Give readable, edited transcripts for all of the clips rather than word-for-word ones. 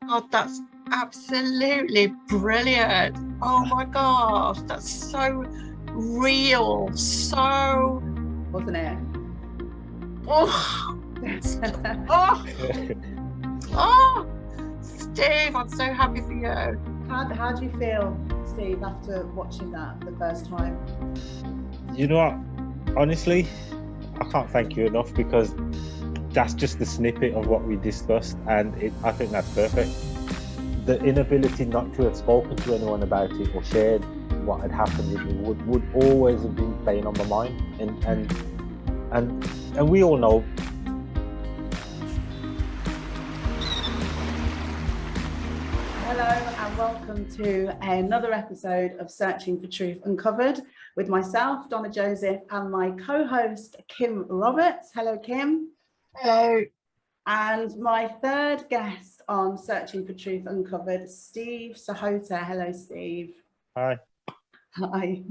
God, that's absolutely brilliant. Oh my gosh, that's so real. So, Wasn't it? oh, oh, oh, Steve, I'm so happy for you. How do you feel, Steve, after watching that the first time? You know what? Honestly, I can't thank you enough, because that's just the snippet of what we discussed, and I think that's perfect. The inability not to have spoken to anyone about it or shared what had happened with me would always have been playing on my mind, and we all know. Hello and welcome to another episode of Searching for Truth Uncovered with myself, Donna Joseph, and my co-host, Kim Roberts. Hello, Kim. Hello. And my third guest on Searching for Truth Uncovered, Steve Sahota. Hello, Steve. Hi. Hi.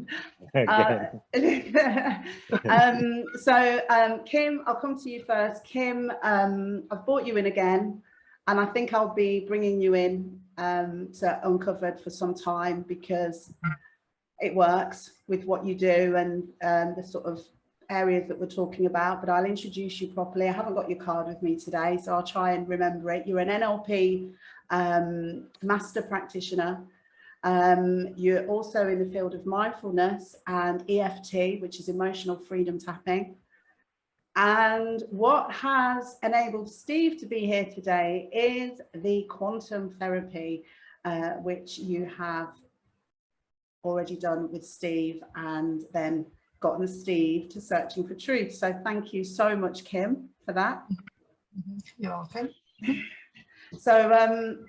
Kim, I'll come to you first. Kim, I've brought you in again, and I think I'll be bringing you in to Uncovered for some time, because it works with what you do and the sort of areas that we're talking about. But I'll introduce you properly. I haven't got your card with me today, so I'll try and remember it. You're an NLP master practitioner. You're also in the field of mindfulness and EFT, which is emotional freedom tapping. And what has enabled Steve to be here today is the quantum therapy, which you have already done with Steve, and then gotten Steve to Searching for Truth. So thank you so much, Kim, for that. You're welcome. So I'm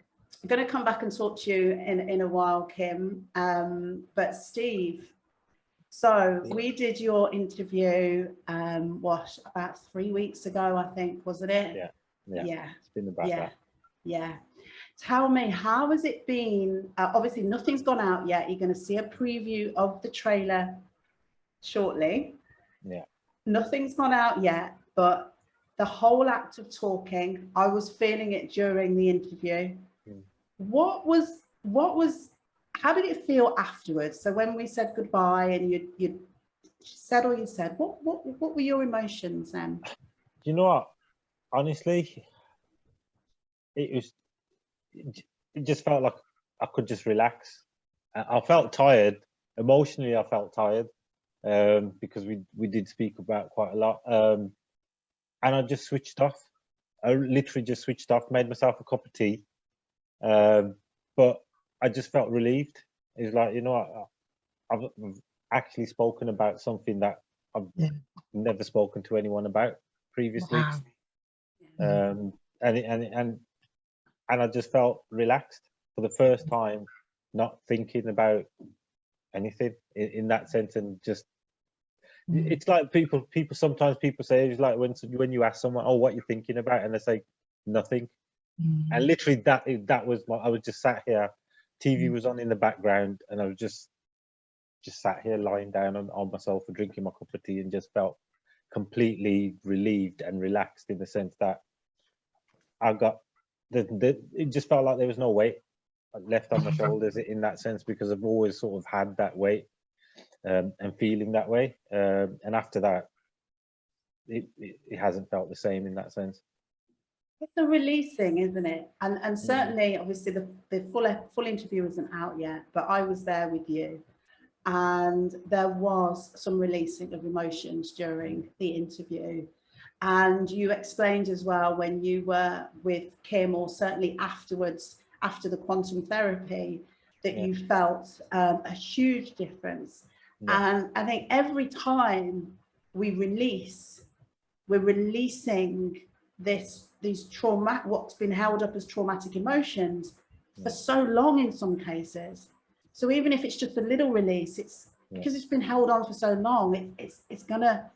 going to come back and talk to you in a while, Kim. But Steve, so we did your interview, about 3 weeks ago, I think, wasn't it? Yeah. It's been about that. Yeah. Tell me, how has it been? Obviously, nothing's gone out yet. You're going to see a preview of the trailer shortly. Yeah. Nothing's gone out yet, but the whole act of talking, I was feeling it during the interview. How did it feel afterwards? So when we said goodbye and you said all you said, what were your emotions then? You know what? Honestly, it just felt like I could just relax. I felt tired. Emotionally, I felt tired, because we did speak about quite a lot. And I just switched off. I literally just switched off, made myself a cup of tea. But I just felt relieved. It was like, you know what, I've actually spoken about something that I've never spoken to anyone about previously. Wow. And I just felt relaxed for the first time, not thinking about anything in that sense, and just it's like people sometimes say, it's like when you ask someone, oh, what you're thinking about, and they say nothing. And literally that was I was just sat here, TV was on in the background, and I was just sat here lying down on my sofa drinking my cup of tea, and just felt completely relieved and relaxed, in the sense that I got it just felt like there was no weight left on my shoulders in that sense, because I've always sort of had that weight and feeling that way, and after that it hasn't felt the same in that sense. It's a releasing, isn't it? And certainly, obviously, the full interview isn't out yet, but I was there with you, and there was some releasing of emotions during the interview. And you explained as well, when you were with Kim, or certainly afterwards, after the quantum therapy, that you felt a huge difference. And I think every time we release, we're releasing these what's been held up as traumatic emotions for so long in some cases. So even if it's just a little release, it's because it's been held on for so long, it's gonna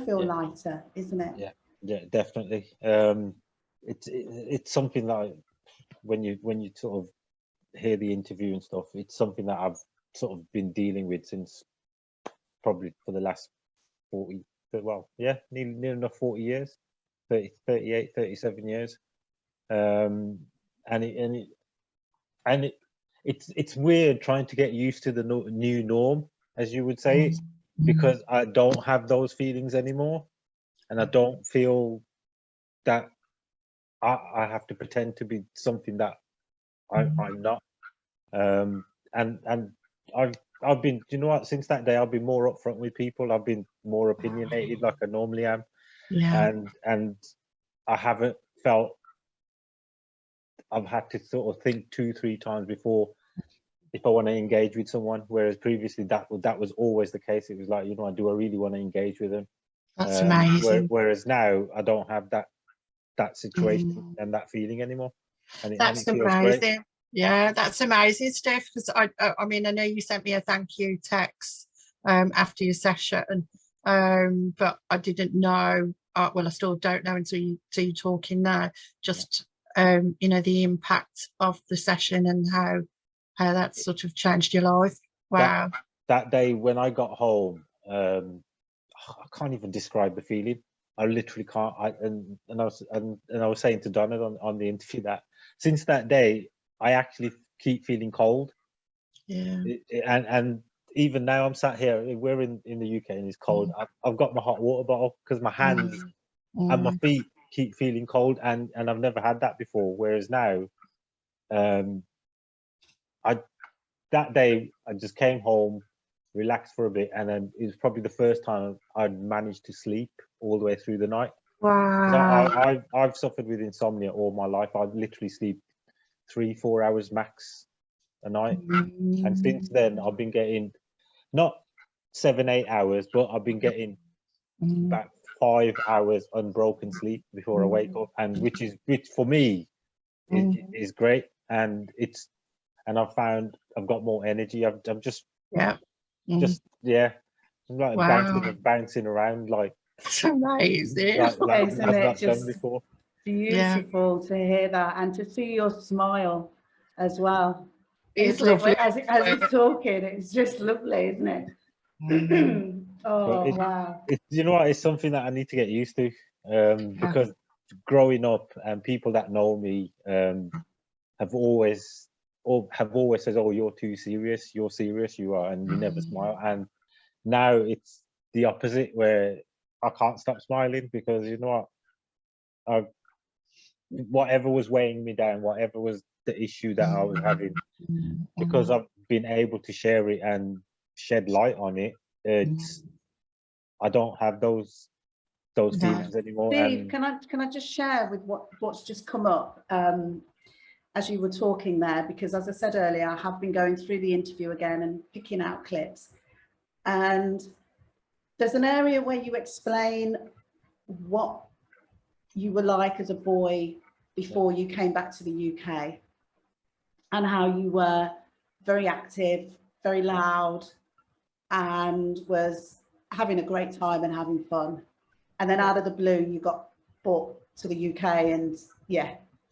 feel lighter, isn't it? Yeah, definitely. It's something that when you sort of hear the interview and stuff, it's something that I've sort of been dealing with since probably for the last 40, nearly enough 40 years, 38, 37 years. And it's weird trying to get used to the new norm, as you would say, because I don't have those feelings anymore, and I don't feel that I have to pretend to be something that I'm not. And I've been, you know what, since that day I've been more upfront with people. I've been more opinionated like I normally am. Yeah. And I haven't felt I've had to sort of think 2-3 times before if I want to engage with someone, whereas previously that was always the case. It was like, you know, do I really want to engage with them? That's amazing. Whereas now I don't have that situation and that feeling anymore, and it That's feels great. amazing. Yeah, that's amazing, Steph. Because I mean, I know you sent me a thank you text after your session, but I didn't know. Well, I still don't know until you're talking now. Just you know, the impact of the session and how that sort of changed your life. Wow. That day when I got home, I can't even describe the feeling. I literally can't. I was saying to Donna on the interview that since that day, I actually keep feeling cold. Yeah. And even now I'm sat here, we're in the UK and it's cold. I've got my hot water bottle because my hands and my feet keep feeling cold, and I've never had that before. Whereas now, that day I just came home, relaxed for a bit, and then it was probably the first time I'd managed to sleep all the way through the night. Wow. I've suffered with insomnia all my life. I literally sleep 3-4 hours max a night, and since then I've been getting not 7-8 hours, but I've been getting about 5 hours unbroken sleep before I wake up, and which for me is great, and I've found I've got more energy. I'm just Yeah. I'm like Wow. bouncing around like It's amazing. Isn't I've it not done just before. beautiful to hear that and to see your smile as well? It's Isn't it? lovely. As he's talking, it's just lovely, isn't it? Oh, wow. You know what? It's something that I need to get used to, because growing up and people that know me have always said, "Oh, you're too serious. You're serious. You are, and you never smile." And now it's the opposite, where I can't stop smiling because you know what? Whatever was weighing me down, whatever was the issue that I was having, because I've been able to share it and shed light on it, I don't have those feelings anymore. Steve, can I just share with what's just come up as you were talking there, because as I said earlier, I have been going through the interview again and picking out clips, and there's an area where you explain what you were like as a boy before you came back to the UK, and how you were very active, very loud, and was having a great time and having fun. And then out of the blue, you got brought to the UK, and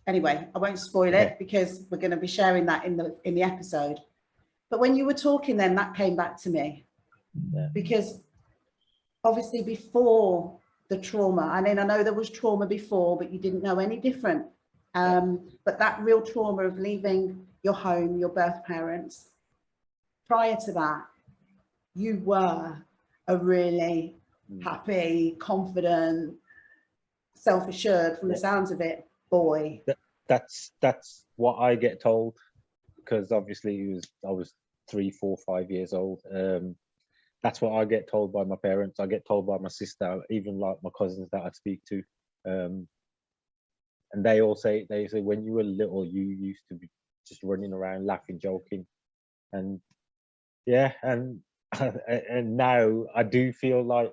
anyway, I won't spoil it because we're going to be sharing that in the episode. But when you were talking then, that came back to me, because obviously before the trauma, I mean, I know there was trauma before, but you didn't know any different. But that real trauma of leaving your home, your birth parents, prior to that, you were a really happy, confident, self-assured, from the sounds of it, boy. That's what I get told, because obviously I was 3, 4, 5 years old. That's what I get told by my parents. I get told by my sister, even like my cousins that I speak to, and they say when you were little, you used to be just running around, laughing, joking, and and now I do feel like.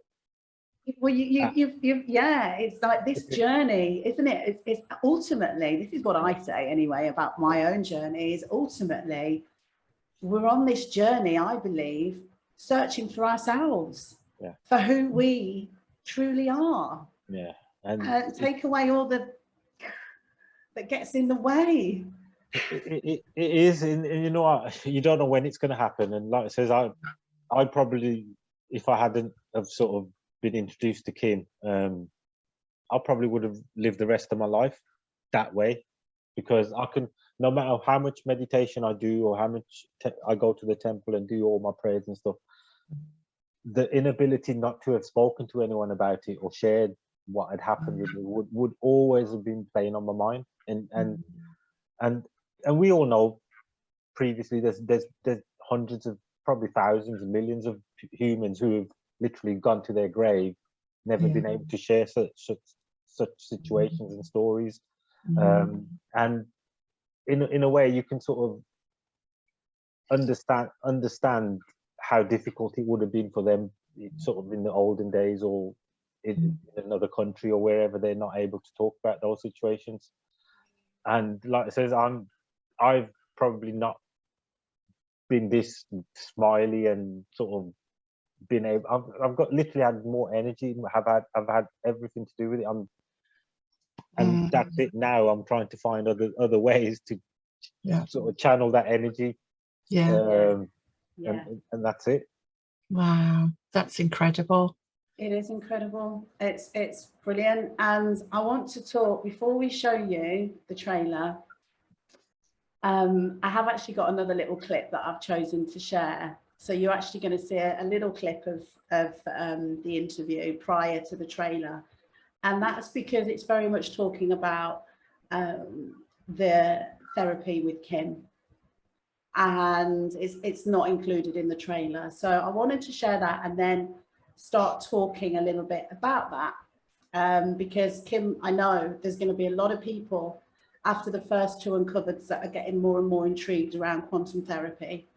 Well, it's like this journey, isn't it? It's ultimately, this is what I say anyway about my own journey, is ultimately we're on this journey, I believe, searching for ourselves, for who we truly are. And take away all that gets in the way. It is, and you know what, you don't know when it's going to happen. And like I says, I probably, if I hadn't have sort of been introduced to Kim, I probably would have lived the rest of my life that way, because I can, no matter how much meditation I do or how much I go to the temple and do all my prayers and stuff, the inability not to have spoken to anyone about it or shared what had happened with me would always have been playing on my mind. And we all know previously there's hundreds of, probably thousands and millions of humans who have literally gone to their grave, never been able to share such situations and stories. And in a way you can sort of understand how difficult it would have been for them, sort of in the olden days, or in another country or wherever they're not able to talk about those situations. And like I says, I've probably not been this smiley and sort of been able, I've got literally had more energy, I've had everything to do with it. And that's it. Now I'm trying to find other ways to sort of channel that energy. And that's it. Wow, that's incredible. It is incredible. It's brilliant. And I want to talk, before we show you the trailer, I have actually got another little clip that I've chosen to share. So you're actually going to see a little clip of the interview prior to the trailer. And that's because it's very much talking about the therapy with Kim. And it's not included in the trailer. So I wanted to share that and then start talking a little bit about that. Because Kim, I know there's going to be a lot of people after the first two Uncovered that are getting more and more intrigued around quantum therapy.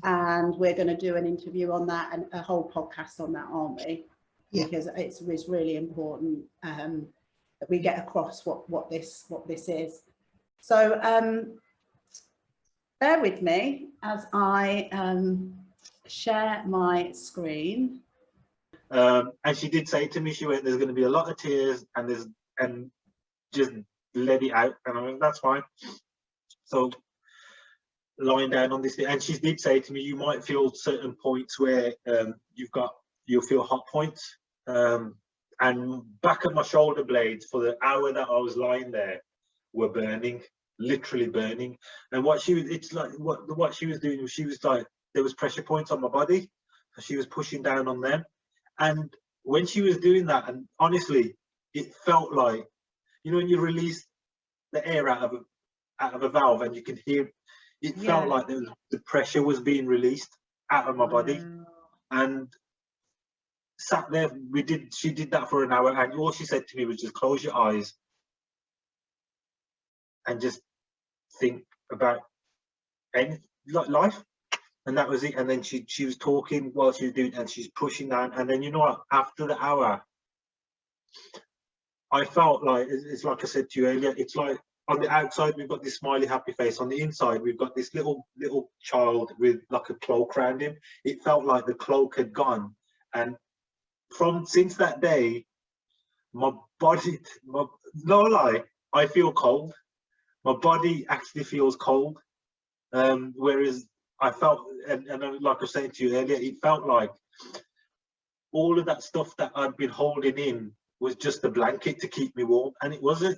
And we're going to do an interview on that and a whole podcast on that, aren't we? Because it's really important that we get across what this is. So bear with me as I share my screen. And she did say to me, she went, "There's going to be a lot of tears, and just let it out." And I went, "That's fine." So lying down on this thing, and she did say to me, "You might feel certain points where you'll feel hot points." And back of my shoulder blades for the hour that I was lying there were burning, literally burning. And what she was doing was, she was like, there was pressure points on my body, so she was pushing down on them. And when she was doing that, and honestly, it felt like, you know, when you release the air out of a valve and you can hear, it felt like the pressure was being released out of my body. And sat there, she did that for an hour, and all she said to me was, just close your eyes and just think about life. And that was it. And then she was talking while she was doing it, and she's pushing down. And then, you know what, after the hour, I felt like, it's like I said to you earlier, it's like on the outside we've got this smiley happy face, on the inside we've got this little child with like a cloak around him. It felt like the cloak had gone. And since that day, my body, no lie, I feel cold. My body actually feels cold. Whereas I felt, and like I was saying to you earlier, it felt like all of that stuff that I'd been holding in was just a blanket to keep me warm, and it wasn't.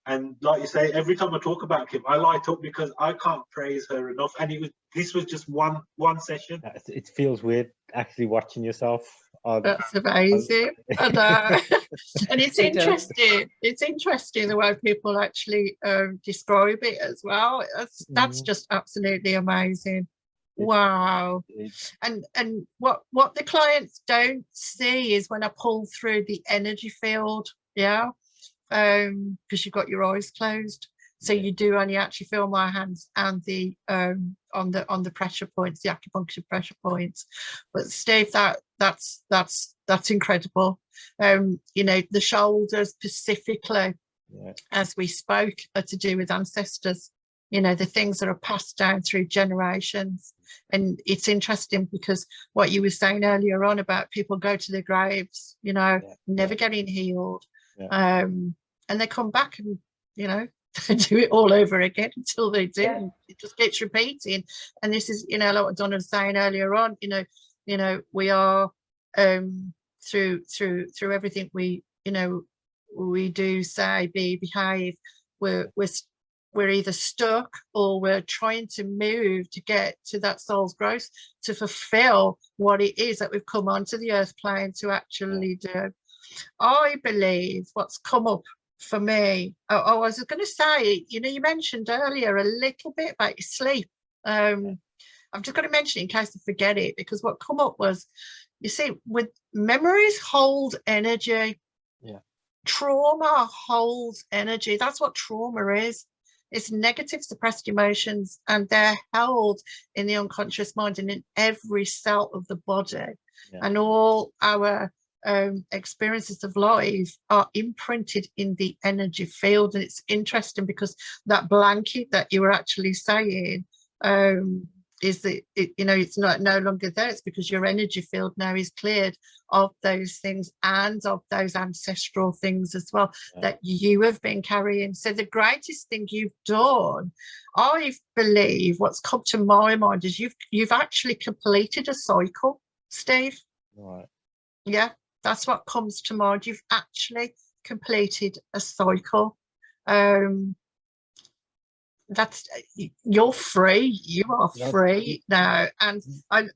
And like you say, every time I talk about Kim, I light up because I can't praise her enough. And this was just one session. It feels weird actually watching yourself. That's amazing. And it's interesting. It's interesting the way people actually describe it as well. That's just absolutely amazing. Wow. And what the clients don't see is when I pull through the energy field, because you've got your eyes closed, so you do only actually feel my hands and the on the pressure points, the acupuncture pressure points. But Steve, that's incredible. You know, the shoulders specifically, as we spoke, are to do with ancestors, you know, the things that are passed down through generations. And it's interesting because what you were saying earlier on about people go to their graves, you know, never getting healed, and they come back and, you know, do it all over again until they do. It just keeps repeating. And this is, you know, like what Donna was saying earlier on, you know, we are through everything we, you know, we do, say, behave, we're we're either stuck or we're trying to move to get to that soul's growth, to fulfill what it is that we've come onto the earth plane to actually do. I believe what's come up for me, I was going to say, you know, you mentioned earlier a little bit about your sleep. I'm just going to mention it in case I forget it, because what come up was, you see, with memories hold energy. Yeah. Trauma holds energy. That's what trauma is. It's negative suppressed emotions, and they're held in the unconscious mind and in every cell of the body. Yeah. And all our experiences of life are imprinted in the energy field. And it's interesting because that blanket that you were actually saying is that you know, it's not no longer there. It's because your energy field now is cleared of those things and of those ancestral things as well, that you have been carrying. So the greatest thing you've done, I believe, what's come to my mind is you've actually completed a cycle, Steve. Right. Yeah, that's what comes to mind. You've actually completed a cycle. That's, you're free. You are free now. And I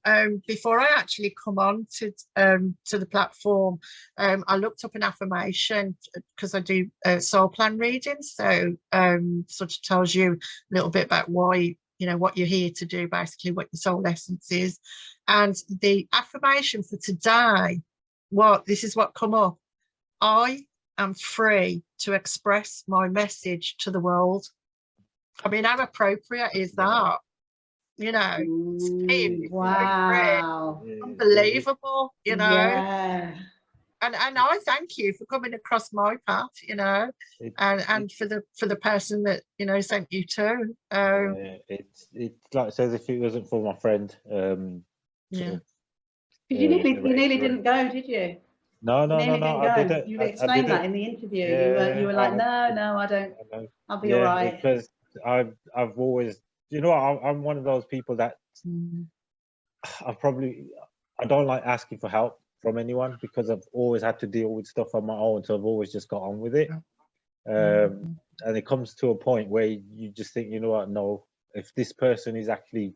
before I actually come on to the platform, I looked up an affirmation, because I do soul plan readings, so sort of tells you a little bit about why, you know, what you're here to do, basically what your soul essence is. And the affirmation for today, this is what come up: I am free to express my message to the world. I mean, how appropriate is that? You know, wow, unbelievable, you know. Yeah. And I thank you for coming across my path, you know, and for the person that, you know, sent you to. It's like, so if it wasn't for my friend, Because you nearly didn't go, did you? No, I didn't. You explained that in the interview. You were like, no, I don't. I'll be all right. Because I've always, you know, I'm one of those people that I don't like asking for help from anyone, because I've always had to deal with stuff on my own, so I've always just got on with it. And it comes to a point where you just think, you know what, no, if this person is actually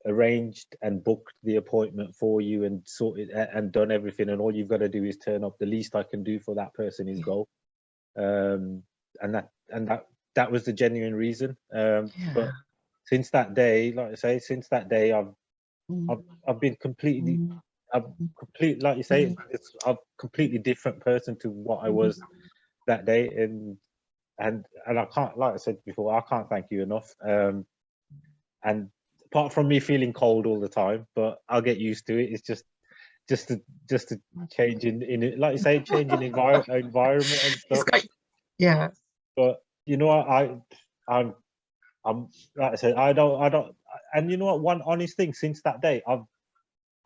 arranged and booked the appointment for you and sorted and done everything, and all you've got to do is turn up, the least I can do for that person is go. And that was the genuine reason. But since that day, like I say, I've been completely, like you say, it's a completely different person to what I was that day. And I can't, like I said before, I can't thank you enough. And apart from me feeling cold all the time, but I'll get used to it. It's just a change in it, like you say, changing environment and stuff. Yeah. But you know what, I'm like I said, I don't, and you know what, one honest thing, since that day,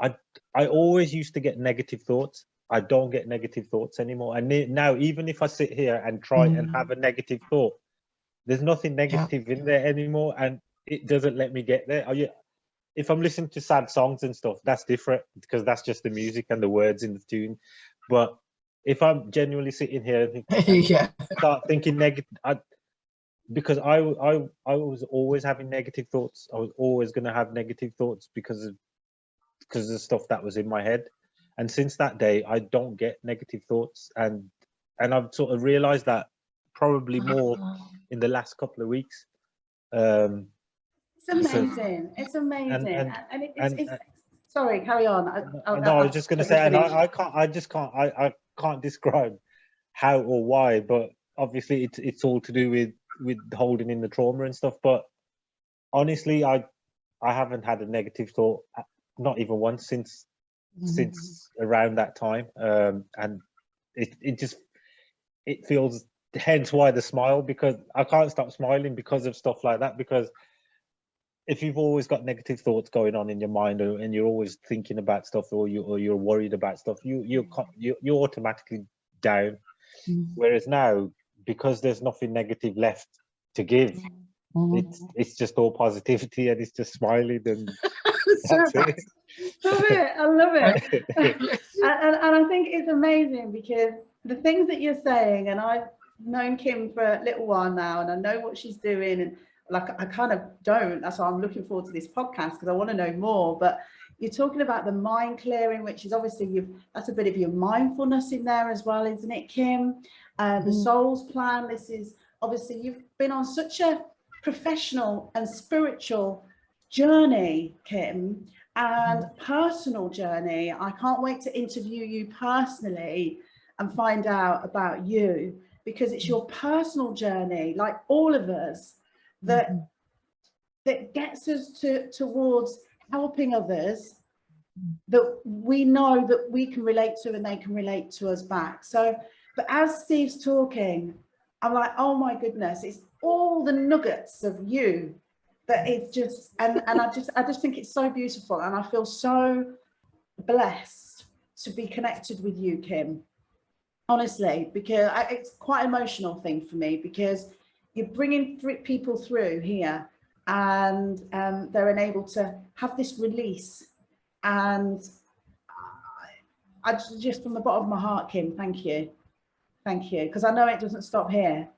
I always used to get negative thoughts. I don't get negative thoughts anymore. And now, even if I sit here and try and have a negative thought, there's nothing negative in there anymore, and it doesn't let me get there. If I'm listening to sad songs and stuff, that's different, because that's just the music and the words in the tune. But if I'm genuinely sitting here and start thinking negative, because I was always having negative thoughts. I was always going to have negative thoughts because of the stuff that was in my head. And since that day, I don't get negative thoughts, and I've sort of realized that probably more in the last couple of weeks. It's amazing. It's amazing. And it's sorry, carry on. No, I was just going to say, and I can't describe how or why, but obviously it's all to do with holding in the trauma and stuff. But honestly, I haven't had a negative thought, not even once, since around that time. And it feels, hence why the smile, because I can't stop smiling because of stuff like that. Because if you've always got negative thoughts going on in your mind, and you're always thinking about stuff, or you're worried about stuff, you're automatically down. Whereas now, because there's nothing negative left to give, it's just all positivity, and it's just smiling, and that's it. Love it. I love it. and I think it's amazing, because the things that you're saying, and known Kim for a little while now, and I know what she's doing, and like I kind of don't. That's why I'm looking forward to this podcast, because I want to know more. But you're talking about the mind clearing, which is obviously that's a bit of your mindfulness in there as well, isn't it, Kim? The Soul's Plan. This is obviously you've been on such a professional and spiritual journey, Kim, and personal journey. I can't wait to interview you personally and find out about you, because it's your personal journey, like all of us, that gets us towards helping others that we know that we can relate to and they can relate to us back. So, but as Steve's talking, I'm like, oh my goodness, it's all the nuggets of you that it's just, and I just think it's so beautiful, and I feel so blessed to be connected with you, Kim. Honestly, because it's quite an emotional thing for me, because you're bringing people through here, and they're enabled to have this release. And I just from the bottom of my heart, Kim, thank you, because I know it doesn't stop here.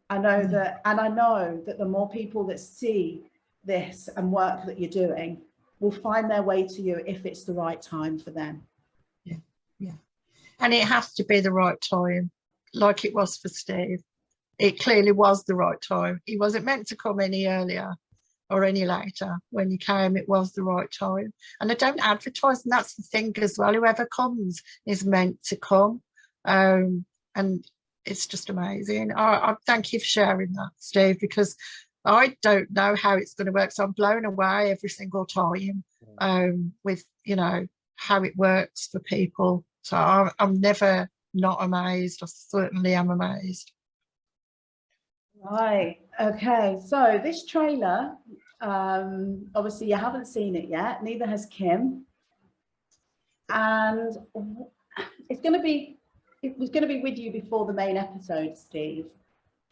I know that, and I know that the more people that see this and work that you're doing will find their way to you if it's the right time for them. Yeah. And it has to be the right time, like it was for Steve. It clearly was the right time. He wasn't meant to come any earlier or any later. When he came, it was the right time. And I don't advertise, and that's the thing as well. Whoever comes is meant to come. And it's just amazing. I thank you for sharing that, Steve, because I don't know how it's going to work. So I'm blown away every single time with, you know, how it works for people. So I'm never not amazed. I certainly am amazed. Right. Okay. So this trailer, obviously you haven't seen it yet. Neither has Kim. And it was going to be with you before the main episode, Steve.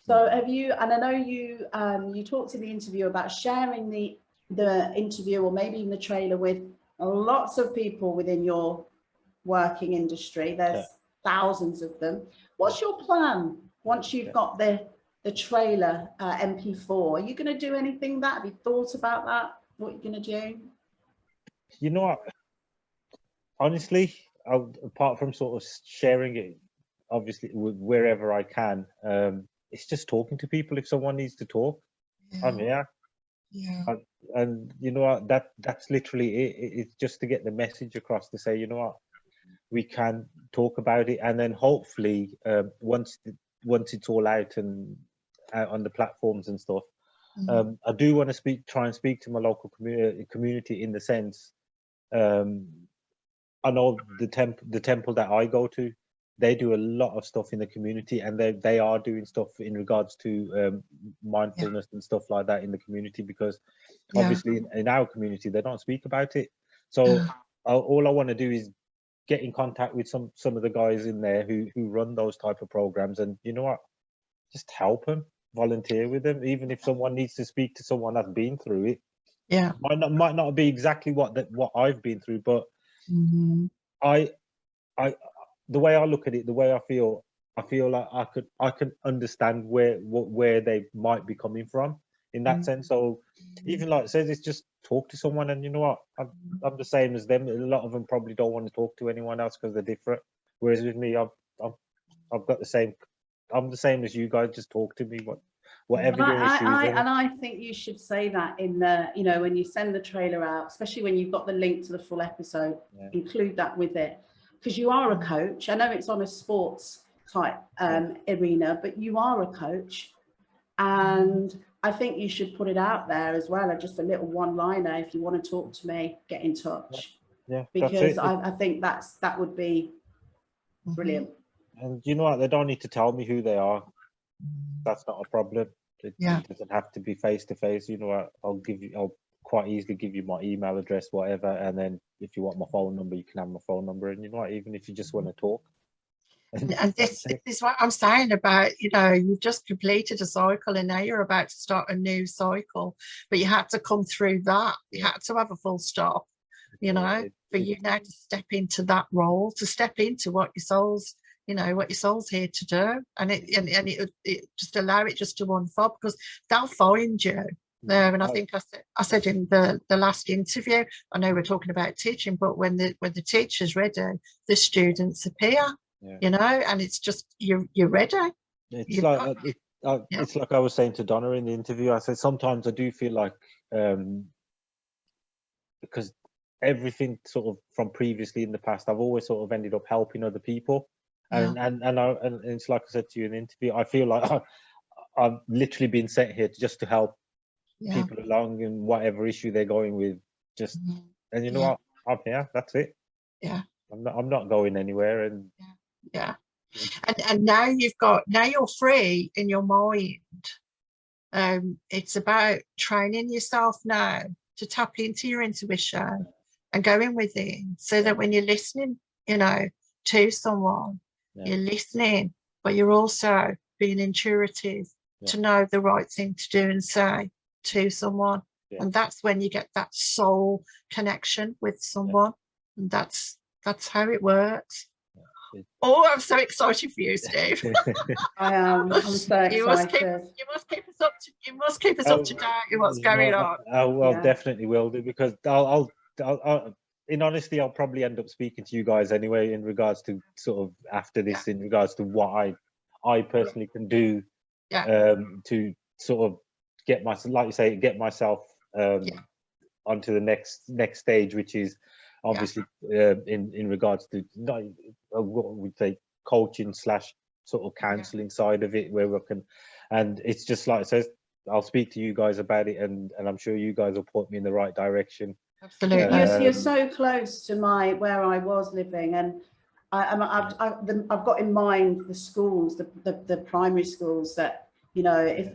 So have you? And I know you you talked in the interview about sharing the interview, or maybe even the trailer, with lots of people within your working industry. There's thousands of them. What's your plan once you've got the trailer MP4? Are you going to do anything that? Have you thought about that? What you're going to do? You know what? Honestly, apart from sort of sharing it, obviously wherever I can, it's just talking to people. If someone needs to talk, I'm here. Yeah. And you know what? That's literally it. It's just to get the message across, to say, you know what, we can talk about it, and then hopefully once it's all out and out on the platforms and stuff, I do want to try and speak to my local community, in the sense, I know the temple that I go to, they do a lot of stuff in the community, and they are doing stuff in regards to mindfulness and stuff like that in the community, because obviously in our community they don't speak about it. So all I want to do is get in contact with some of the guys in there who run those type of programs, and you know what, just help them, volunteer with them, even if someone needs to speak to someone that's been through it. Might not be exactly what I've been through, but I the way I look at it, the way I feel like I can understand where they might be coming from in that sense. So even like it says, it's just talk to someone, and you know what, I'm the same as them. A lot of them probably don't want to talk to anyone else because they're different. Whereas with me, I've got the same. I'm the same as you guys. Just talk to me, whatever your issues are. And I think you should say that in the, you know, when you send the trailer out, especially when you've got the link to the full episode, include that with it, because you are a coach. I know it's on a sports type arena, but you are a coach, and I think you should put it out there as well, just a little one-liner. If you want to talk to me, get in touch. Because I think that would be brilliant. And you know what, they don't need to tell me who they are. That's not a problem. It doesn't have to be face to face. You know what, I'll quite easily give you my email address, whatever, and then if you want my phone number, you can have my phone number. And you know what, even if you just want to talk. And this is what I'm saying about, you know, you've just completed a cycle and now you're about to start a new cycle, but you had to come through that. You had to have a full stop, you know, for you now to step into that role, to step into what your soul's you know, what your soul's here to do, and it just allow it just to unfold, because they'll find you. And I think I said in the last interview, I know we're talking about teaching, but when the teacher's ready, the students appear, you know, and it's just you're ready. It's it's like I was saying to Donna in the interview. I said sometimes I do feel like because everything sort of from previously in the past, I've always sort of ended up helping other people, and it's like I said to you in the interview, I feel like I've literally been sent here just to help people along in whatever issue they're going with. Just and you know what, I'm here. That's it. Yeah, I'm not going anywhere. And and now you're free in your mind. It's about training yourself now to tap into your intuition and going within, so that when you're listening, you know, to someone, you're listening, but you're also being intuitive to know the right thing to do and say to someone. And that's when you get that soul connection with someone, and that's how it works. Oh, I'm so excited for you, Steve. I am. I'm so excited. You must keep us up to date with what's going on. I definitely will do, because I'll in honesty, I'll probably end up speaking to you guys anyway in regards to sort of after this, in regards to what I personally can do to sort of get myself, like you say, get myself onto the next stage, which is obviously in regards to what we'd say coaching / sort of counseling side of it, where we can, and it's just like it says, I'll speak to you guys about it, and I'm sure you guys will point me in the right direction. Absolutely. You're so close to where I was living, and I've got in mind the schools, the primary schools, that, you know, if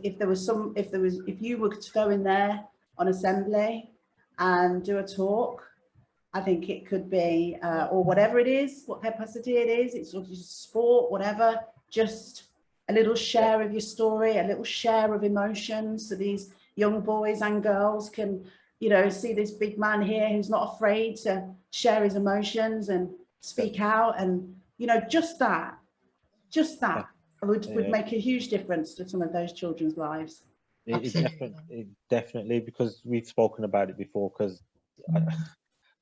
you were to go in there on assembly and do a talk, I think it could be, or whatever it is, what capacity it is, it's just sport, whatever, just a little share of your story, a little share of emotions, so these young boys and girls can, you know, see this big man here who's not afraid to share his emotions and speak out, and, you know, just that would make a huge difference to some of those children's lives. It definitely, because we've spoken about it before, because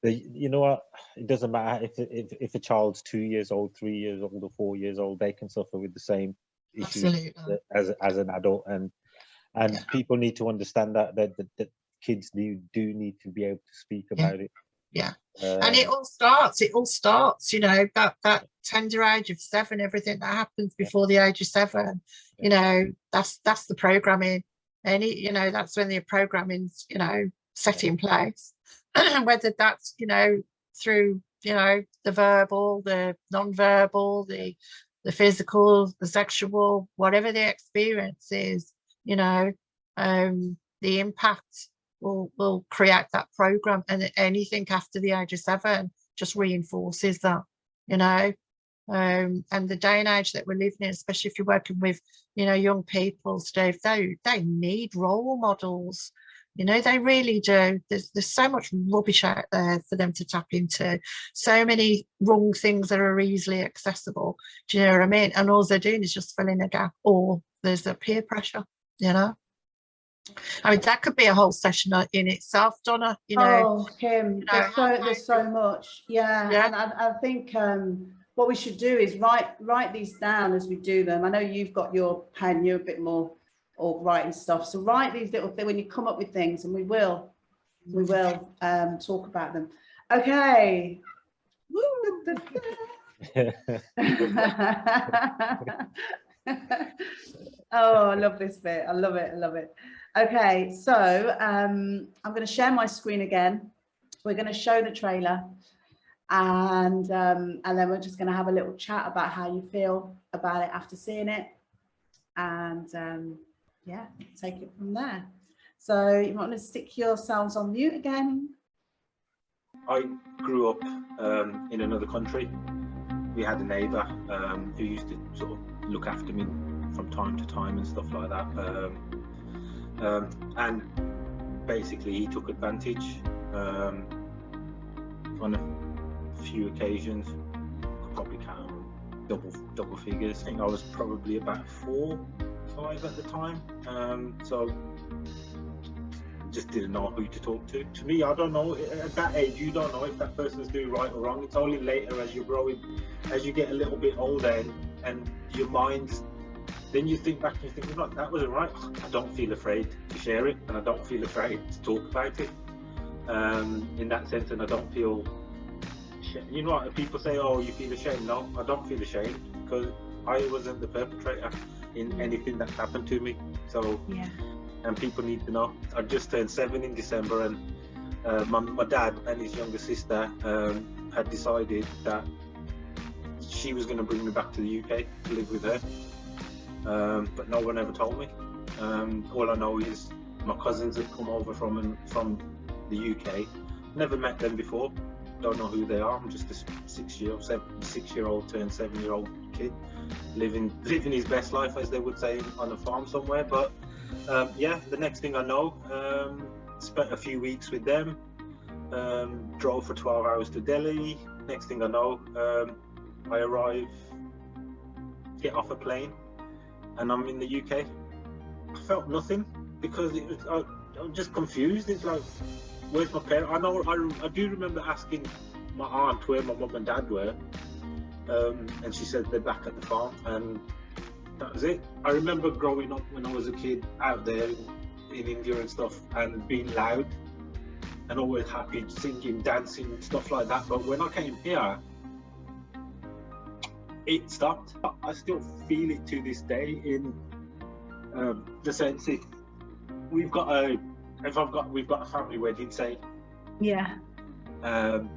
you know what, it doesn't matter if a child's 2 years old, 3 years old, or 4 years old, they can suffer with the same issues as an adult, and people need to understand that kids do need to be able to speak about it. And it all starts, you know, that tender age of 7, everything that happens before the age of 7, you know, that's the programming, and you know, that's when the programming's, you know, set in place. Whether that's, you know, through, you know, the verbal, the non-verbal, the physical, the sexual, whatever the experience is, you know, the impact will create that program, and anything after the age of 7 just reinforces that, you know. And the day and age that we're living in, especially if you're working with, you know, young people, Steve, they need role models. You know, they really do. There's so much rubbish out there for them to tap into. So many wrong things that are easily accessible. Do you know what I mean? And all they're doing is just filling a gap, or there's a peer pressure, you know. I mean, that could be a whole session in itself, Donna. You know, Kim, you know, there's so much. And I think what we should do is write these down as we do them. I know you've got your pen, you're a bit more or writing stuff, so write these little things when you come up with things, and we will talk about them. Okay. Oh, I love this bit. I love it. Okay, so I'm going to share my screen again. We're going to show the trailer, and then we're just going to have a little chat about how you feel about it after seeing it, and yeah, take it from there. So you want to stick yourselves on mute again. I grew up in another country. We had a neighbour who used to sort of look after me from time to time and stuff like that. And basically he took advantage on a few occasions. I could probably count double figures. I think I was probably about 4, 5 at the time. So just didn't know who to talk to. To me, I don't know. At that age, you don't know if that person's doing right or wrong. It's only later as you're growing, as you get a little bit older, and your mind's. Then you think back and you think, look, that wasn't right. I don't feel afraid to share it, and I don't feel afraid to talk about it. In that sense, and I don't feel. You know what people say? Oh, you feel ashamed? No, I don't feel ashamed because I wasn't the perpetrator in anything that happened to me. So. Yeah. And people need to know. I just turned 7 in December, and my dad and his younger sister had decided that she was going to bring me back to the UK to live with her. But no one ever told me. All I know is my cousins had come over from the UK. Never met them before. Don't know who they are. I'm just a 6-year-old turned 7-year-old kid living his best life, as they would say, on a farm somewhere. But yeah, the next thing I know, spent a few weeks with them, drove for 12 hours to Delhi. Next thing I know, I arrive, get off a plane, and I'm in the UK. I felt nothing because I'm just confused. It's like, where's my parents? I do remember asking my aunt where my mum and dad were, and she said they're back at the farm, and that was it. I remember growing up when I was a kid out there in India and stuff, and being loud and always happy, singing, dancing, stuff like that. But when I came here, it stopped. I still feel it to this day in the sense if we've got a family wedding, say. Yeah. The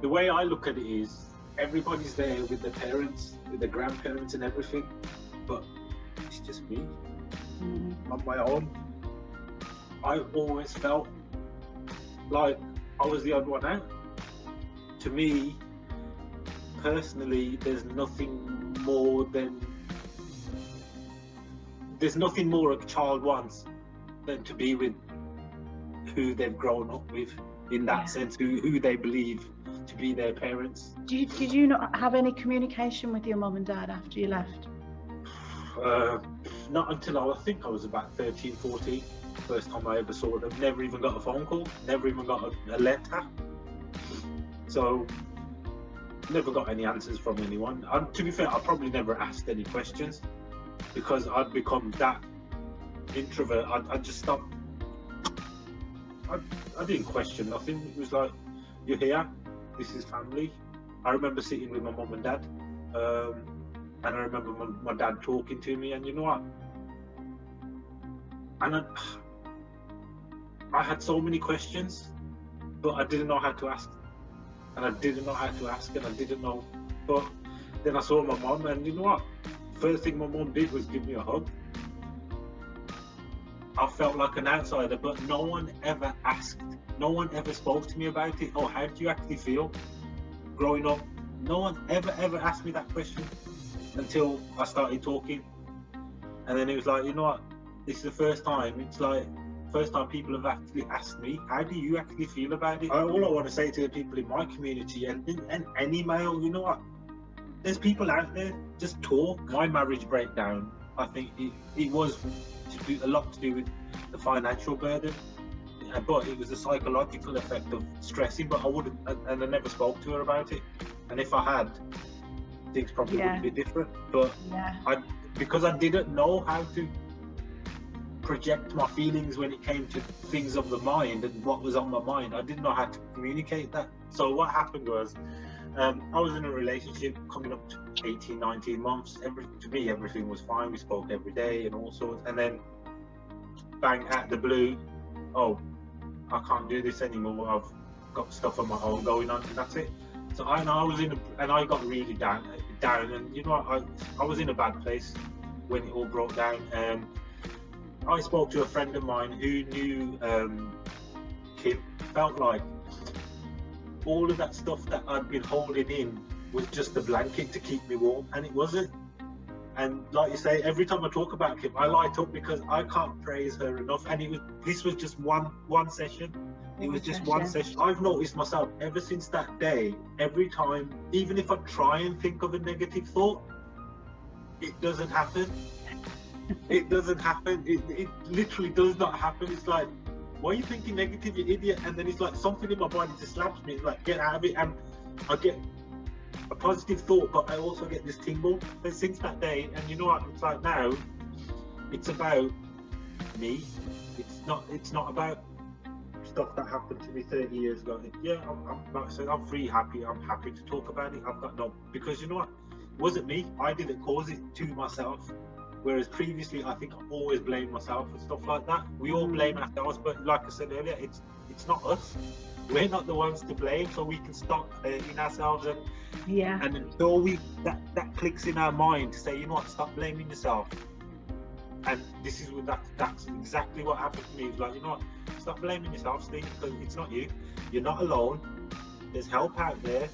way I look at it is everybody's there with their parents, with their grandparents and everything, but it's just me on my own. I always felt like I was the odd one out. To me, personally, there's nothing more a child wants than to be with who they've grown up with, in that sense, who they believe to be their parents. Did you not have any communication with your mum and dad after you left? Not until I think I was about 13, 14. First time I ever saw them. Never even got a phone call, never even got a letter. So never got any answers from anyone. To be fair, I probably never asked any questions because I'd become that introvert. I just stopped. I didn't question nothing. It was like, you're here, this is family. I remember sitting with my mum and dad, and I remember my dad talking to me, and you know what? And I had so many questions, but I didn't know how to ask. And I didn't know how to ask, and I didn't know. But then I saw my mum, and you know what? First thing my mum did was give me a hug. I felt like an outsider, but no one ever asked. No one ever spoke to me about it. Oh, how do you actually feel growing up? No one ever asked me that question until I started talking. And then it was like, you know what? This is the first time. It's like first time people have actually asked me, how do you actually feel about it? All I want to say to the people in my community and any male, you know what? There's people out there, just talk. My marriage breakdown, I think it was a lot to do with the financial burden, but it was a psychological effect of stressing. But I never spoke to her about it. And if I had, things probably would be different. But because I didn't know how to project my feelings when it came to things of the mind and what was on my mind, I didn't know how to communicate that. So what happened was, I was in a relationship coming up to 18, 19 months. To me, everything was fine. We spoke every day and all sorts. And then, bang, out the blue, oh, I can't do this anymore. I've got stuff on my own going on, and that's it. So I got really down, and you know, I was in a bad place when it all broke down. I spoke to a friend of mine who knew Kim. Felt like all of that stuff that I'd been holding in was just a blanket to keep me warm, and it wasn't. And like you say, every time I talk about Kim, I light up because I can't praise her enough. And this was just one session. It was just one session. I've noticed myself ever since that day, every time, even if I try and think of a negative thought, it doesn't happen. It doesn't happen. It literally does not happen. It's like, why are you thinking negative, you idiot? And then it's like something in my body just slaps me. It's like, get out of it. And I get a positive thought, but I also get this tingle. And since that day, and you know what, it's like now, it's about me. It's not about stuff that happened to me 30 years ago. Yeah, I'm free, happy. I'm happy to talk about it. I've got no, because you know what, it wasn't me. I didn't cause it to myself. Whereas previously, I think I always blamed myself and stuff like that. We all blame ourselves, but like I said earlier, it's not us. We're not the ones to blame, so we can stop in ourselves and until that clicks in our mind to say, you know what, stop blaming yourself. And this is that's exactly what happened to me. It's like, you know what, stop blaming yourself, Steve, because it's not you. You're not alone. There's help out there.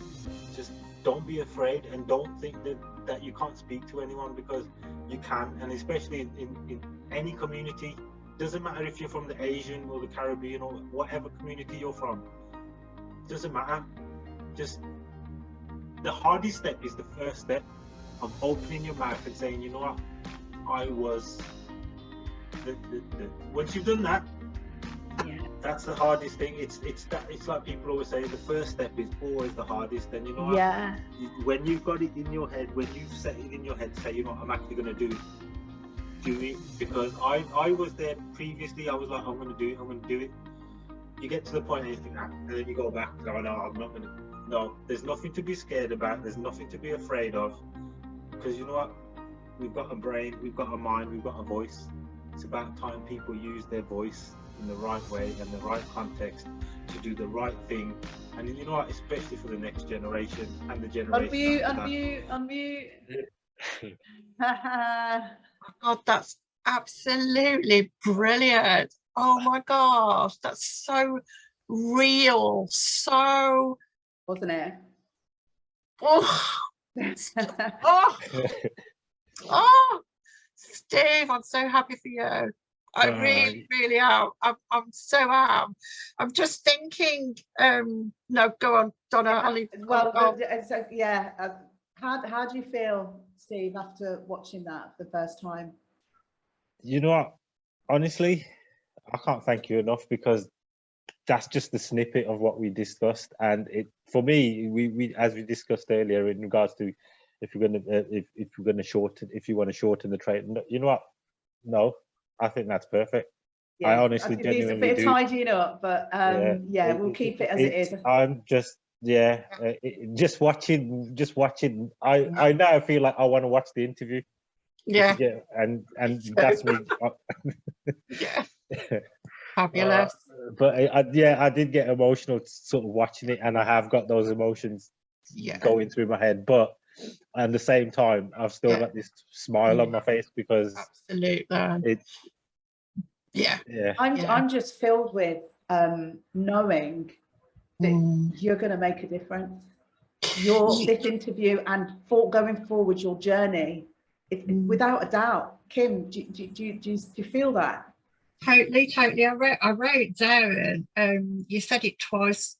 Just don't be afraid, and don't think that you can't speak to anyone, because you can. And especially in any community, doesn't matter if you're from the Asian or the Caribbean or whatever community you're from, doesn't matter. Just the hardest step is the first step of opening your mouth and saying, you know what, I was once you've done that, that's the hardest thing. It's like people always say, the first step is always the hardest. And you know what, when you've got it in your head, when you've set it in your head, say, you know what, I'm actually going to do it, because I was there previously. I was like, I'm going to do it. You get to the point and you think, and then you go back, oh no, I'm not going to. No, there's nothing to be scared about. There's nothing to be afraid of, because you know what, we've got a brain, we've got a mind, we've got a voice. It's about time people use their voice in the right way and the right context to do the right thing. And you know what, especially for the next generation and the generation Unmute. God, that's absolutely brilliant. Oh my gosh, that's so real. So, wasn't it? Oh, oh, Steve, I'm so happy for you. I really am. I'm so am. I'm just thinking. No, go on, Donna. I'll leave. Well, so yeah. How do you feel, Steve, after watching that the first time? You know what? Honestly, I can't thank you enough, because that's just the snippet of what we discussed. And it, for me, we as we discussed earlier in regards to if you want to shorten the trade, you know what? No, I think that's perfect. Yeah, I honestly genuinely do. It's a bit of tidying up, but we'll keep it as it is. I'm just just watching. I now feel like I want to watch the interview. Yeah, and that's me. Yeah, fabulous. But I did get emotional sort of watching it, and I have got those emotions going through my head. But at the same time, I've still got this smile on my face, because absolutely, I'm just filled with knowing that you're going to make a difference. This interview and going forward, your journey, without a doubt. Kim, do you feel that? Totally. I wrote it down. You said it twice.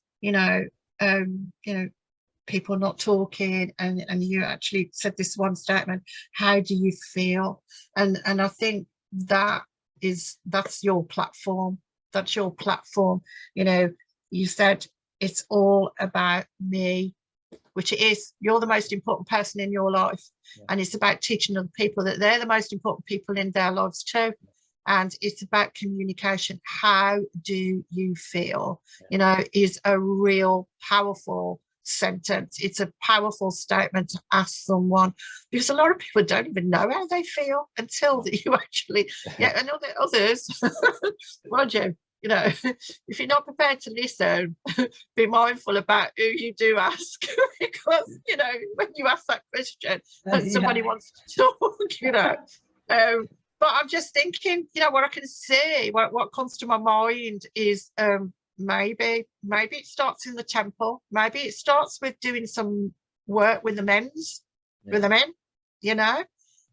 People not talking, and you actually said this one statement. How do you feel? And I think that's your platform. That's your platform. You said it's all about me, which it is. You're the most important person in your life, and it's about teaching other people that they're the most important people in their lives too. And it's about communication. How do you feel? Is a real powerful sentence. It's a powerful statement to ask someone, because a lot of people don't even know how they feel until you actually, and others, mind you, if you're not prepared to listen, be mindful about who you do ask, because when you ask that question and somebody wants to talk, but I'm just thinking, what I can see, what comes to my mind is maybe it starts in the temple. Maybe it starts with doing some work with the men,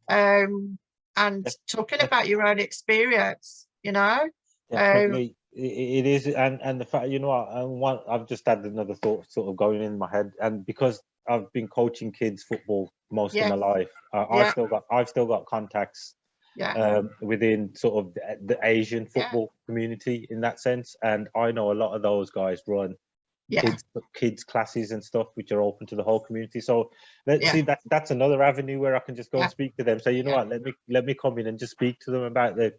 and talking about your own experience, you know. Definitely, it is, and the fact, you know what, and I've just had another thought sort of going in my head, and because I've been coaching kids football most of my life, I've still got contacts within sort of the Asian football community in that sense, and I know a lot of those guys run kids classes and stuff which are open to the whole community. So let's see, that's another avenue where I can just go and speak to them, say, you know what, let me come in and just speak to them about the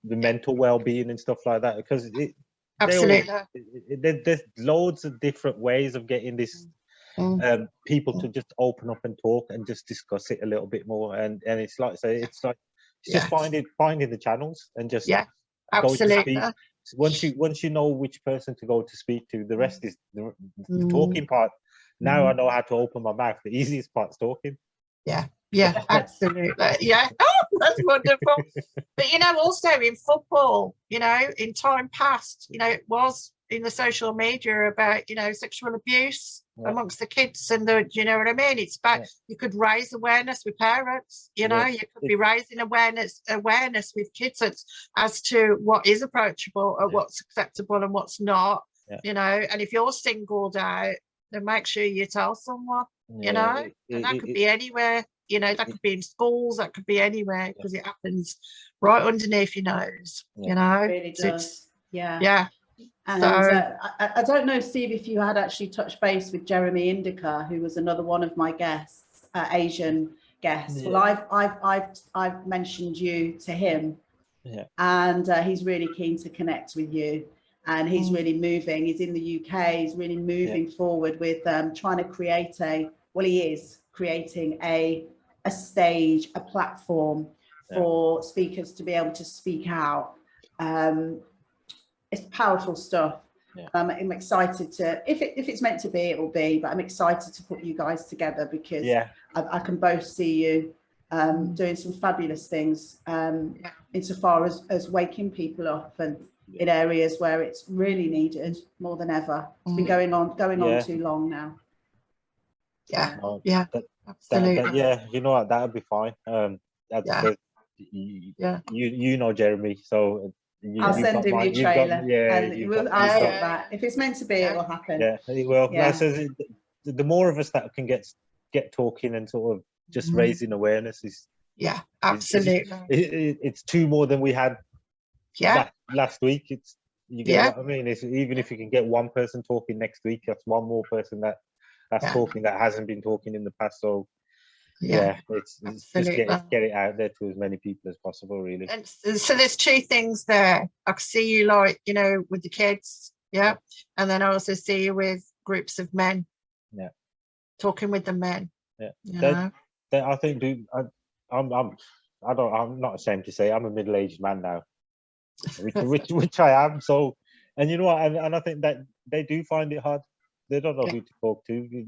mental well-being and stuff like that, because there's loads of different ways of getting this people to just open up and talk and just discuss it a little bit more, and it's like, so it's like, it's just finding the channels and just go to speak. Once you know which person to go to speak to, the rest is the talking part. Now I know how to open my mouth. The easiest part's talking. Absolutely. That's wonderful. But you know, also in football, you know, in time past, you know, it was in the social media about, you know, sexual abuse amongst the kids, and the, you know what I mean, it's about you could raise awareness with parents, you know, you could be raising awareness with kids as to what is approachable or what's acceptable and what's not, you know. And if you're singled out, then make sure you tell someone, you know. And that could be anywhere, you know, that could be in schools, that could be anywhere, because it happens right underneath your nose, you know. It really does. And so I don't know, Steve, if you had actually touched base with Jeremy Indica, who was another one of my guests, Asian guests. Well, I've mentioned you to him, and he's really keen to connect with you, and he's really moving. He's in the UK. He's really moving forward with trying to create he is creating a stage, a platform for speakers to be able to speak out. It's powerful stuff. I'm excited to, if it's meant to be, it will be, but I'm excited to put you guys together, because I can both see you doing some fabulous things insofar as waking people up, and in areas where it's really needed more than ever. It's been going on too long now. Absolutely. You know what, that'll be fine. You know Jeremy, so I'll send him your trailer, and I'll sort that. If it's meant to be, it will happen. It will. So the more of us that can get talking and sort of just raising awareness is absolutely. It's two more than we had last week. It's, you get what I mean. It's, even if you can get one person talking next week, that's one more person that's talking that hasn't been talking in the past. So it's just get it out there to as many people as possible, really. And so there's two things there. I can see you, like, you know, with the kids, and then I also see you with groups of men, talking with the men. I think, I'm not ashamed to say I'm a middle-aged man now, which I am. So, and you know what, and I think that they do find it hard. They don't know who to talk to.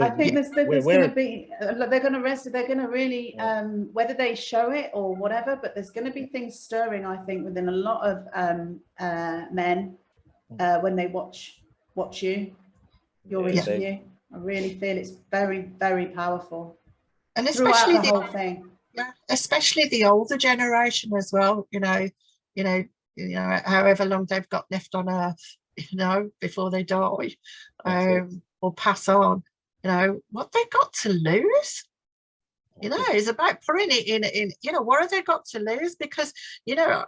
I think there's going to be, they're going to really, whether they show it or whatever, but there's going to be things stirring, I think, within a lot of men when they watch your interview. I really feel it's very, very powerful, and especially throughout the whole thing. Especially the older generation as well. You know, however long they've got left on Earth, you know, before they die, or pass on. You know, what they got to lose, you know, is about putting it in, you know, what have they got to lose? Because, you know,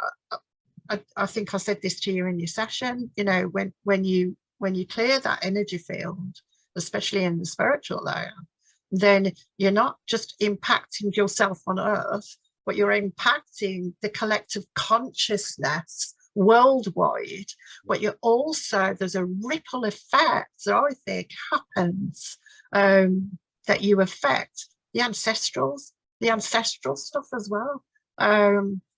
I think I said this to you in your session, you know, when you clear that energy field, especially in the spiritual layer, then you're not just impacting yourself on Earth, but you're impacting the collective consciousness worldwide. But you're also, there's a ripple effect that I think happens, that you affect the ancestral stuff as well.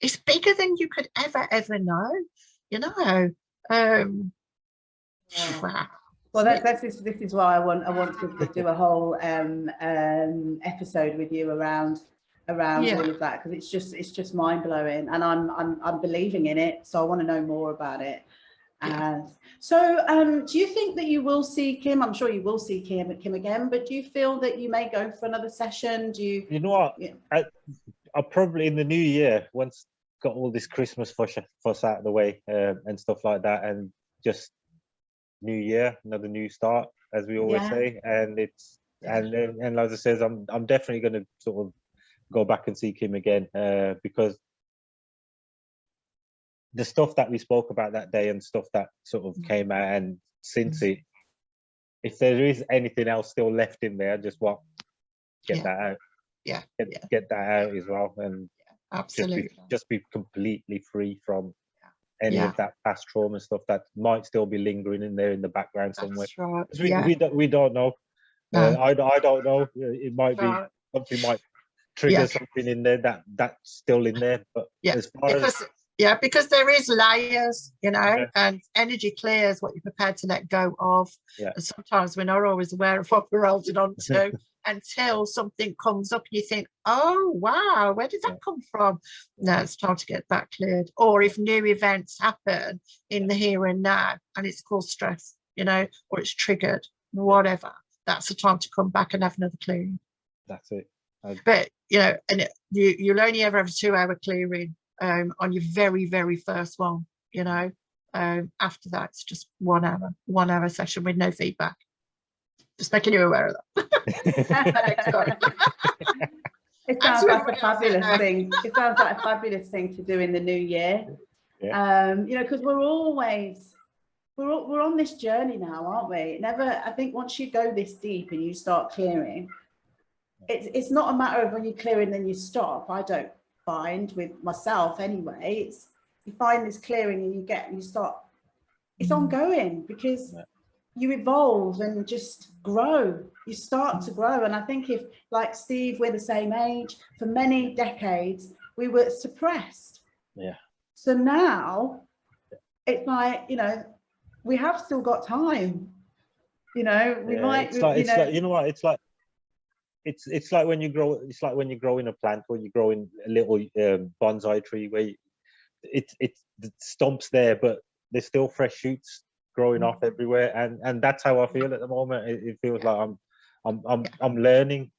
It's bigger than you could ever know, you know. Well, this is why I want to do a whole episode with you around all of that, because it's just mind blowing, and I'm believing in it, so I want to know more about it. So do you think that you will see Kim? I'm sure you will see Kim again, but do you feel that you may go for another session? Do you? You know what? Yeah. I'll probably in the new year, once got all this Christmas fuss out of the way and stuff like that, and just new year, another new start, as we always say. And it's and as I says, I'm definitely going to sort of go back and see Kim again because the stuff that we spoke about that day and stuff that sort of came out, and since it, if there is anything else still left in there, just get that out. Get that out as well, and absolutely just be completely free from any of that past trauma stuff that might still be lingering in there in the background somewhere. That's right. We don't know. I don't know. It might be something might trigger something in there that's still in there. But as far as because there is layers, you know, and energy clears what you're prepared to let go of. And sometimes we're not always aware of what we're holding on to until something comes up and you think, oh, wow, where did that come from? No, it's time to get that cleared. Or if new events happen in the here and now and it's caused stress, you know, or it's triggered, whatever, that's the time to come back and have another clearing. That's it. But, you know, and you'll only ever have a 2-hour clearing on your very, very first one, you know. After that, it's just 1 hour session with no feedback. Just making you aware of that. It sounds like a fabulous thing. It sounds like a fabulous thing to do in the new year. You know, because we're on this journey now, aren't we? I think once you go this deep and you start clearing, it's not a matter of when you clear and then you stop. I don't find with myself anyway. It's you find this clearing and you start. It's ongoing because you evolve and just grow. You start to grow, and I think if, like Steve, we're the same age. For many decades, we were suppressed. So now it's like, you know, we have still got time. You know, we might. It's like you know what? It's like when you grow. It's like when you grow in a plant or you grow in a little bonsai tree where the stump's there, but there's still fresh shoots growing off everywhere, and that's how I feel at the moment. It feels like I'm learning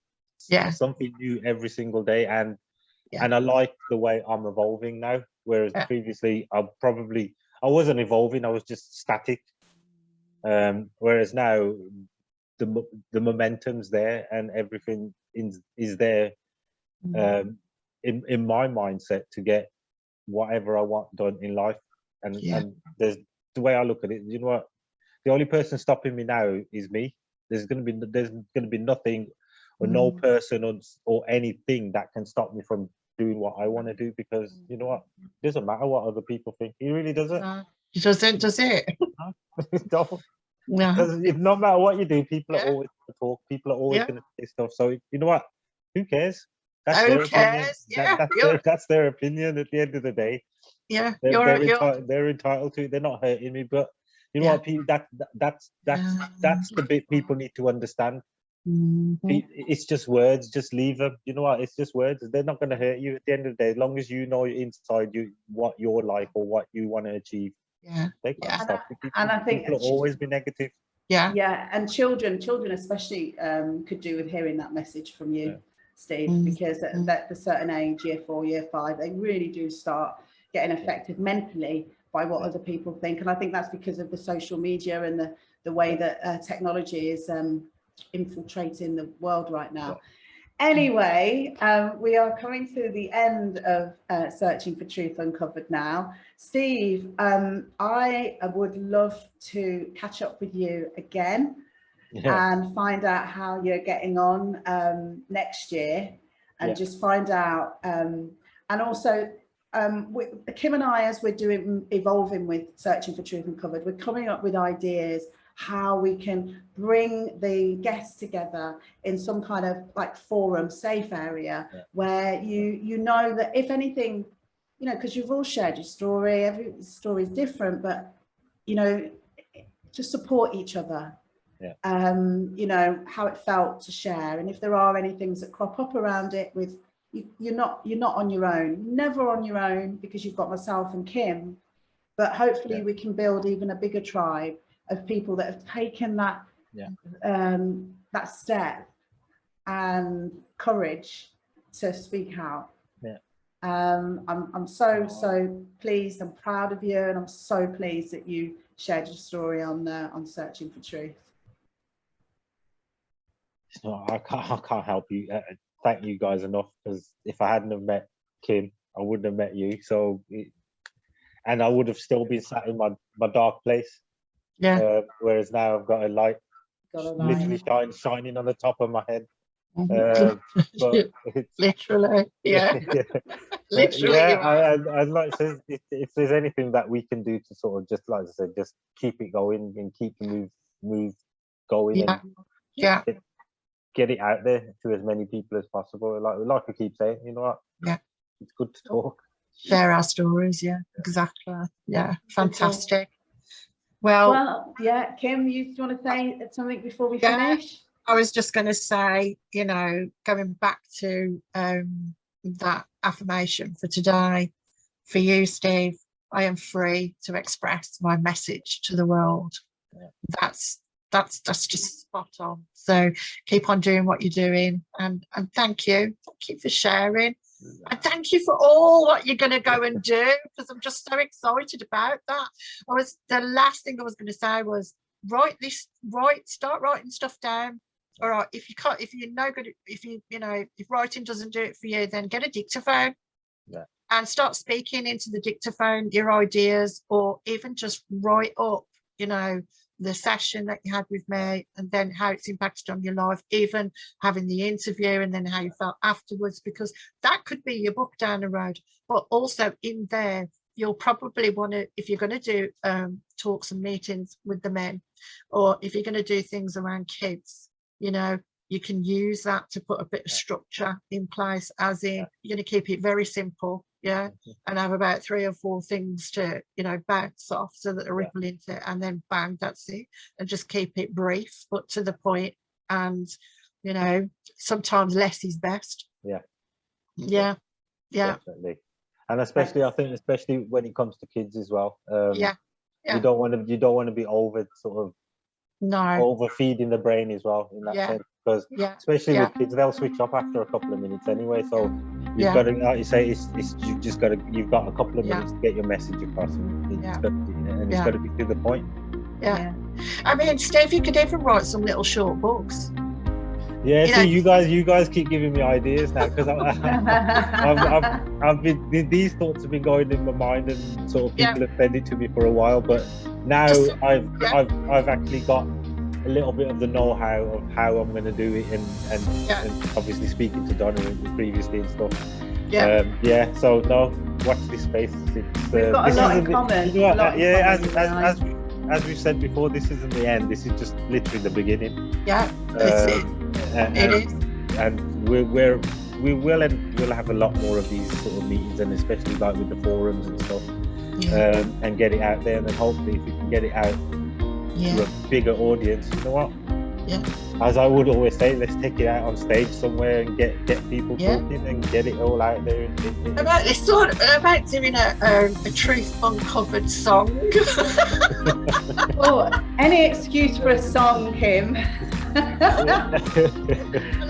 something new every single day, and I like the way I'm evolving now. Whereas previously I wasn't evolving, I was just static. Whereas now the momentum's there and everything is there in my mindset to get whatever I want done in life. And there's the way I look at it, you know what, the only person stopping me now is me. There's gonna be nothing or no person or anything that can stop me from doing what I want to do, because you know what, it doesn't matter what other people think. It really doesn't. It doesn't, does it? It don't. Because no matter what you do, people are always going to talk. People are always going to say stuff. So you know what? Who cares? That's their opinion. That's their opinion at the end of the day. They're entitled to it. They're not hurting me. But you know what? People, that's the bit people need to understand. It's just words. Just leave them. You know what? It's just words. They're not going to hurt you at the end of the day. As long as you know inside you what you're like or what you want to achieve. They can't stop you. And I think people will always be negative. And children especially could do with hearing that message from you, Steve, because at the certain age, year 4, year 5, they really do start getting affected mentally by what other people think. And I think that's because of the social media and the way that technology is infiltrating the world right now. Anyway, we are coming to the end of Searching for Truth Uncovered now. Steve, I would love to catch up with you again and find out how you're getting on next year, and just find out. And also, Kim and I, as we're evolving with Searching for Truth Uncovered, we're coming up with ideas how we can bring the guests together in some kind of like forum, safe area where you know that if anything, you know, because you've all shared your story, every story is different, but you know, to support each other, you know, how it felt to share, and if there are any things that crop up around it, with you're not on your own, never on your own, because you've got myself and Kim. but hopefully we can build even a bigger tribe of people that have taken that that step and courage to speak out. I'm so pleased and proud of you, and I'm so pleased that you shared your story on Searching for Truth. No, I can't help you. Thank you guys enough, because if I hadn't have met Kim, I wouldn't have met you. So, and I would have still been sat in my dark place. Whereas now I've got a light, literally shining on the top of my head. But literally, literally. I'd like to say, if there's anything that we can do to sort of just, like I said, just keep it going and keep the move going, and get it out there to as many people as possible. Like I keep saying, you know what? Yeah, it's good to talk. Share our stories. Yeah, exactly. Yeah, fantastic. Well, yeah, Kim, you want to say something before we finish? I was just going to say, you know, going back to that affirmation for today, for you, Steve, I am free to express my message to the world. That's just spot on. So keep on doing what you're doing, and thank you for sharing, and thank you for all what you're going to go and do, because I'm just so excited about that. The last thing I was going to say was start writing stuff down. All right, if you're no good, if writing doesn't do it for you, then get a dictaphone and start speaking into the dictaphone your ideas, or even just write up, the session that you had with me, and then how it's impacted on your life, even having the interview, and then how you felt afterwards, because that could be your book down the road. But also in there, you'll probably want to, if you're going to do talks and meetings with the men, or if you're going to do things around kids, you can use that to put a bit of structure in place, as in you're going to keep it very simple, and have about 3 or 4 things to, bounce off, so that they ripple into it, and then bang, that's it. And just keep it brief, but to the point. And, sometimes less is best. Yeah. Definitely. And especially, I think, especially when it comes to kids as well. You don't want to be over sort of overfeeding the brain as well, in that sense, because especially with kids, they'll switch off after a couple of minutes anyway. So you've got to, like you say, you've got a couple of minutes to get your message across, and it's got to be to the point. I mean, Steve, you could even write some little short books. See, you guys keep giving me ideas now, because I've been, these thoughts have been going in my mind, and sort of people have said it to me for a while, but now I've actually got a little bit of the know-how of how I'm going to do it, and obviously speaking to Donna previously and stuff. So no, watch this space. We've got a lot in common. As we've said before, this isn't the end. This is just literally the beginning. It is. And we will have a lot more of these sort of meetings, and especially like with the forums and stuff, and get it out there. And then hopefully, if we can get it out to a bigger audience, you know what? As I would always say, let's take it out on stage somewhere and get people talking and get it all out there. About doing a truth uncovered song. Any excuse for a song, Kim.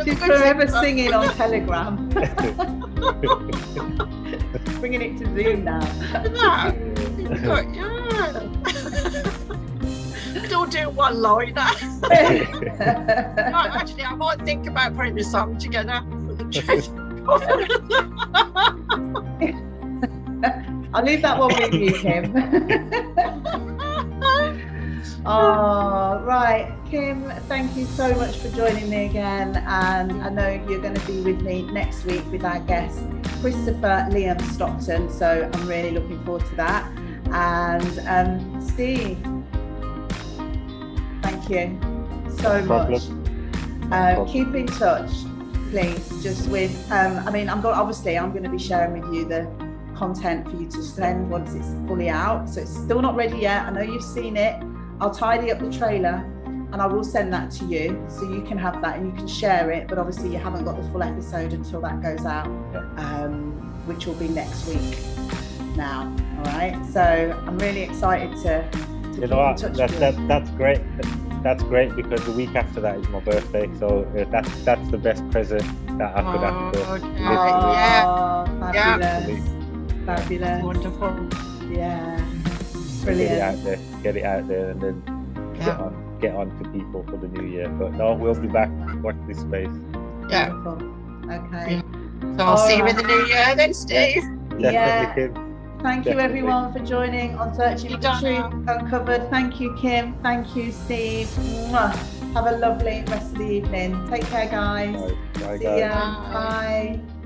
She's forever singing on Telegram. Bringing it to Zoom now. Don't do one line. Actually, I might think about putting a song together for the truth. I'll leave that one with you, Kim. Right, Kim, thank you so much for joining me again, and I know you're going to be with me next week with our guest Christopher Liam Stockton, so I'm really looking forward to that. And Steve, thank you so much. Keep in touch, please, just with I'm going to be sharing with you the content for you to send once it's fully out, so it's still not ready yet. I know you've seen it. I'll tidy up the trailer and I will send that to you, so you can have that and you can share it, but obviously you haven't got the full episode until that goes out, which will be next week now. All right, so I'm really excited to You keep know in what? touch with you. That's great. That's great because the week after that is my birthday, so that's the best present that I could ask for. Okay. Literally. Yeah. Oh, Yeah. fabulous. Fabulous. Wonderful. Yeah. Get it out Brilliant. there, get it out there, and then Yeah. get on to people for the new year. But no, we'll be back. Watch this space. Yeah. Beautiful. Okay. So I'll see you in Alright. the new year then, Steve. Definitely, Yeah. Kim. Thank you Definitely. everyone for joining on Searching for Thank you, Truth Uncovered. Thank you, Kim. Thank you, Steve. Mwah. Have a lovely rest of the evening. Take care, guys. Bye, See guys. ya. Bye. Bye.